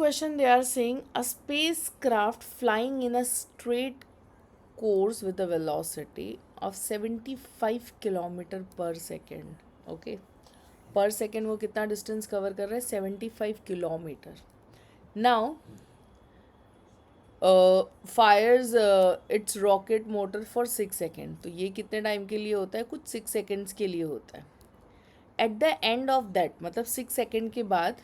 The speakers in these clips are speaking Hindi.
question they are saying a spacecraft flying in a straight course with a velocity of 75 kilometre पर सेकेंड. ओके, पर सेकेंड वो कितना डिस्टेंस कवर कर रहा है? 75 kilometre. Now fires its rocket motor for 6 second. तो ये कितने टाइम के लिए होता है? कुछ 6 सेकेंड्स के लिए होता है. At the end of that, मतलब 6 सेकेंड के बाद,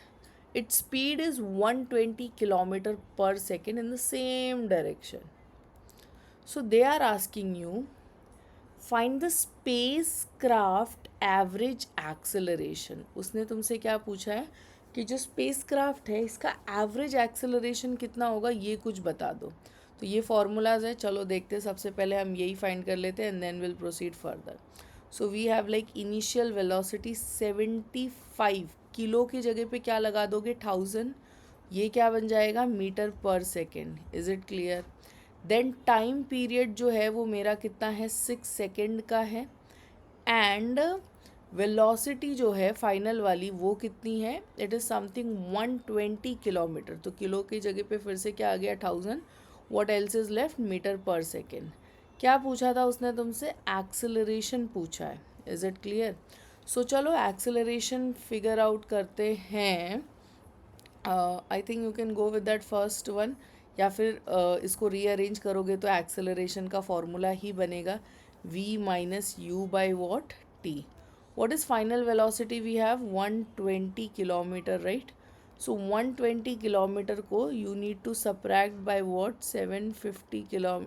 इट्स स्पीड इज़ 120 किलोमीटर पर second in the same direction. So they are asking you find the spacecraft average acceleration. उसने तुमसे क्या पूछा है कि जो स्पेस क्राफ्ट है इसका एवरेज एक्सेलरेशन कितना होगा, ये कुछ बता दो. तो ये फॉर्मूलाज है, चलो देखते हैं. सबसे पहले हम यही फाइंड कर लेते हैं and then will proceed further. So we have like initial velocity 75. Kilo की जगह पे क्या लगा दोगे? 1000. ये क्या बन जाएगा? मीटर पर second. Is it clear? Then time period जो है वो मेरा कितना है? 6 सेकेंड का है. एंड वेलोसिटी जो है फाइनल वाली वो कितनी है? It is something 120 kilometre. तो किलो की जगह पे फिर से क्या आ गया? 1000. What else is left? Metre पर सेकेंड. क्या पूछा था उसने तुमसे? एक्सेलरेशन पूछा है. Is it clear? सो चलो एक्सेलरेशन फिगर आउट करते हैं. I think you can go with that first one, या फिर इसको रीअरेंज करोगे तो एक्सेलरेशन का फॉर्मूला ही बनेगा v minus you by what? T. what is final velocity we have? 120 kilometre, right? So 120 kilometre को you need to subtract by what? 750 kilo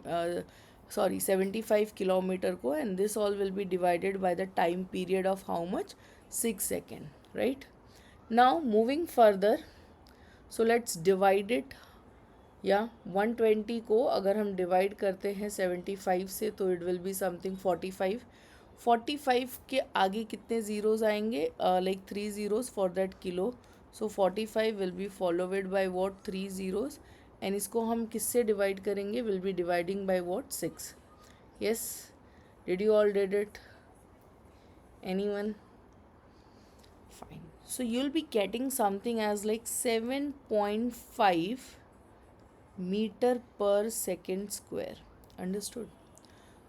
sorry 75 kilometre को, and this all will be divided by the time period of how much? 6 second, right? now moving further, so let's divide it. या 120 को अगर हम डिवाइड करते हैं 75 से तो इट विल बी समथिंग 45. 45 के आगे कितने ज़ीरोज़ आएंगे? Like 3 zeros for that kilo. So 45 will be followed by what? 3 zeros. And इसको हम किससे डिवाइड करेंगे? Will be dividing by what? 6. Yes, did you all did it? Anyone? Fine. So you will be getting something as like 7.5 metre पर सेकेंड स्क्वायर. अंडरस्टूड?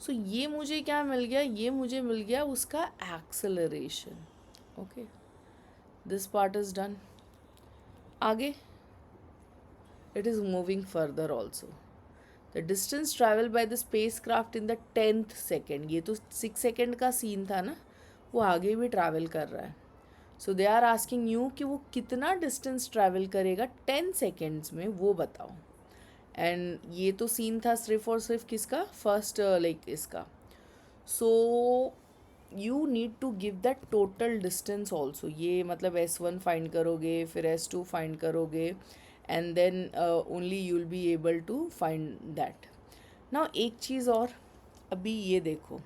सो ये मुझे क्या मिल गया? ये मुझे मिल गया उसका acceleration. Okay, this part is done. आगे it is moving further also. The distance travel by the spacecraft in the 10th second. ये तो 6 सेकेंड का सीन था ना, वो आगे भी ट्रैवल कर रहा है. सो दे आर आस्किंग यू कि वो कितना डिस्टेंस ट्रैवल करेगा 10 सेकेंड्स में, वो बताओ. एंड ये तो सीन था सिर्फ और सिर्फ किसका? फर्स्ट लाइक इसका. So you need to give that total distance also. ये मतलब S1 फाइंड करोगे, फिर S2 फाइंड करोगे, and then only you will be able to find that. Now एक चीज़ और, अभी ये देखो,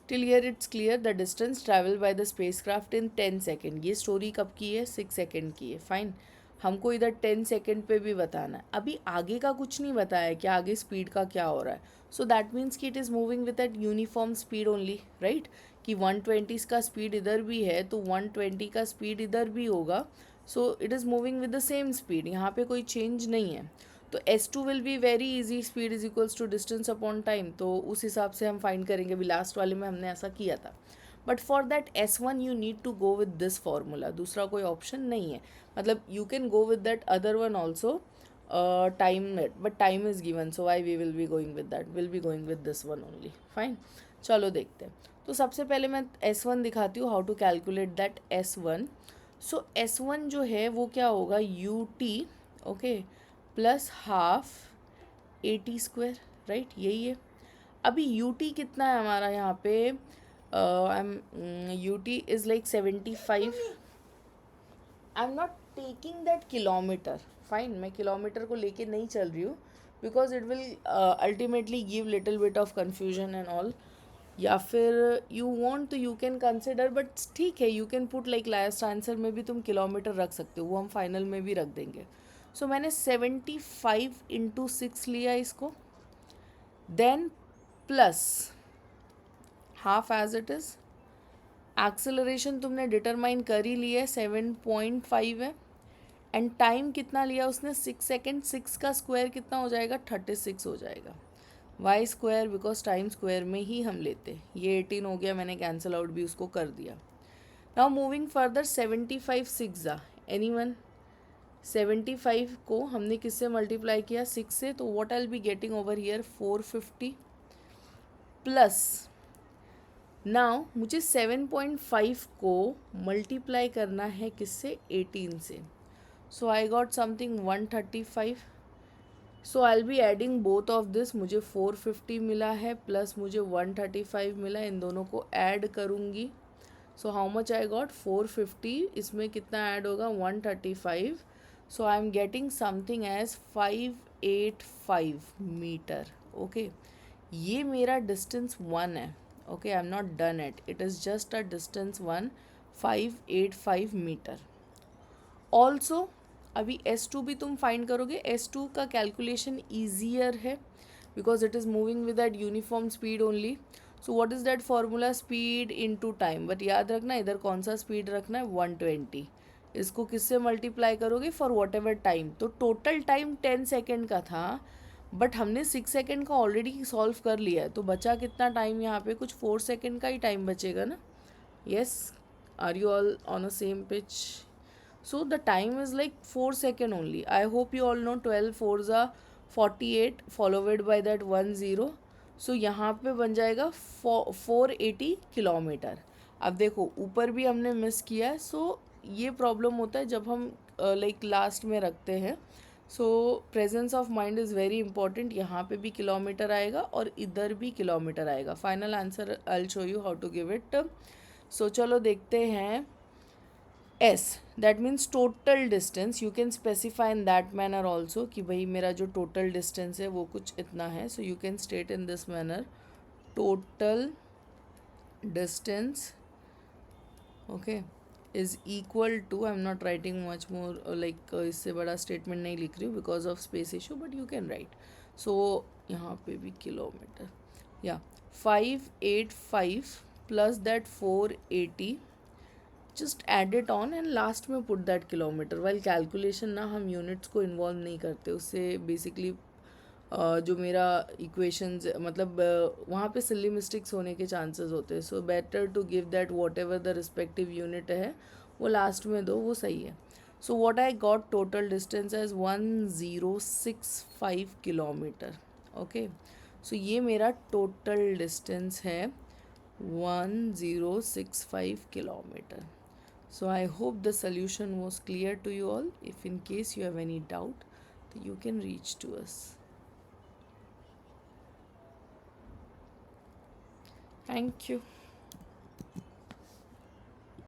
till here it's clear. The distance travel by the spacecraft in 10 second. ये स्टोरी कब की है? 6 सेकेंड की है. फाइन. हमको इधर 10 सेकेंड पे भी बताना है. अभी आगे का कुछ नहीं बताया है कि आगे स्पीड का क्या हो रहा है. सो दैट मीन्स कि it is moving with that uniform speed only, right? कि 120 का स्पीड इधर भी है तो 120 का स्पीड इधर भी होगा. So it is moving with the same speed. यहाँ पे कोई चेंज नहीं है. तो S2 will be very easy. Speed is equals to distance upon time. तो उस हिसाब से हम फाइंड करेंगे. अभी लास्ट वाले में हमने ऐसा किया था. But for that S1 you need to go with this formula. दूसरा कोई ऑप्शन नहीं है. मतलब you can go with that other one also, time, but time is given. So why we will be going with that? Will be going with this one only. Fine. चलो देखते हैं. तो सबसे पहले मैं S1 दिखाती हूँ, how to calculate that S1. So S1 जो है वो क्या होगा? UT, okay, plus half AT square, right? यही है. अभी UT कितना है हमारा यहाँ पे? UT is like 75. I am not taking that kilometre. Fine, मैं किलोमीटर को लेके नहीं चल रही हूँ, because it will ultimately give little bit of confusion and all. या फिर यू वॉन्ट तो यू कैन कंसिडर, बट ठीक है, you can put like last answer में भी तुम किलोमीटर रख सकते हो, वो हम फाइनल में भी रख देंगे. सो मैंने 75 इंटू 6 लिया इसको, then plus half as it is. Acceleration तुमने डिटरमाइन कर ही लिया है, 7.5 है. एंड टाइम कितना लिया उसने 6 सेकेंड, 6 का स्क्वायर कितना हो जाएगा 36 हो जाएगा। Why square because time square में ही हम लेते। ये 18 हो गया, मैंने कैंसिल आउट भी उसको कर दिया। Now moving further 75 6 anyone. 75 को हमने किससे मल्टीप्लाई किया 6 से, तो what I be getting over here 450 plus. Now मुझे 7.5 को मल्टीप्लाई करना है किससे 18 से, so I got something 135। So I be adding both of this, मुझे 450 मिला है प्लस मुझे 135 मिला, इन दोनों को ऐड करूँगी। So how much I got 450, इसमें कितना ऐड होगा 135। So I am getting something as 585 metre. Okay, ये मेरा डिस्टेंस 1 है। Okay, I am not done it is just a distance 1, 585 metre. Also अभी S2 भी तुम फाइंड करोगे। S2 का कैलकुलेशन ईजियर है because it is moving with that uniform speed only. So what is that formula, speed into time. But याद रखना इधर कौन सा स्पीड रखना है 120। इसको किससे मल्टीप्लाई करोगे फॉर वॉट एवर टाइम। तो टोटल टाइम 10 सेकेंड का था, बट हमने 6 सेकेंड का ऑलरेडी सॉल्व कर लिया है, तो बचा कितना टाइम यहाँ पे, कुछ 4 सेकेंड का ही टाइम बचेगा ना। Yes, are you all on a same pitch? So the time is like 4 second only. I hope you all know 12 4s are 48 followed by that 1 0. So यहाँ पे बन जाएगा 480 किलोमीटर। अब देखो ऊपर भी हमने मिस किया है। सो ये प्रॉब्लम होता है जब हम लाइक लास्ट में रखते हैं। So presence of mind is very important. यहाँ पे भी किलोमीटर आएगा और इधर भी किलोमीटर आएगा। Final answer I will show you how to give it. So चलो देखते हैं। S, that means total distance. You can specify in that manner also कि भाई मेरा जो total distance है वो कुछ इतना है. So you can state in this manner, total distance, okay, is equal to, I'm not writing much more like इससे बड़ा statement नहीं लिख रही हूँ because of space issue, but you can write. So यहाँ पे भी kilometre, yeah, 585 plus that 480, just add it on and last में put that kilometre. While calculation ना हम यूनिट्स को इन्वॉल्व नहीं करते, उससे बेसिकली जो मेरा इक्वेशंस मतलब वहाँ पे सिली मिस्टेक्स होने के चांसेस होते हैं। So better to give that whatever the respective unit है वो लास्ट में दो, वो सही है। So what I got total distance as 1065 kilometre. Okay, so ये मेरा टोटल डिस्टेंस है 1065 kilometer. So I hope the solution was clear to you all. If in case you have any doubt, you can reach to us. Thank you.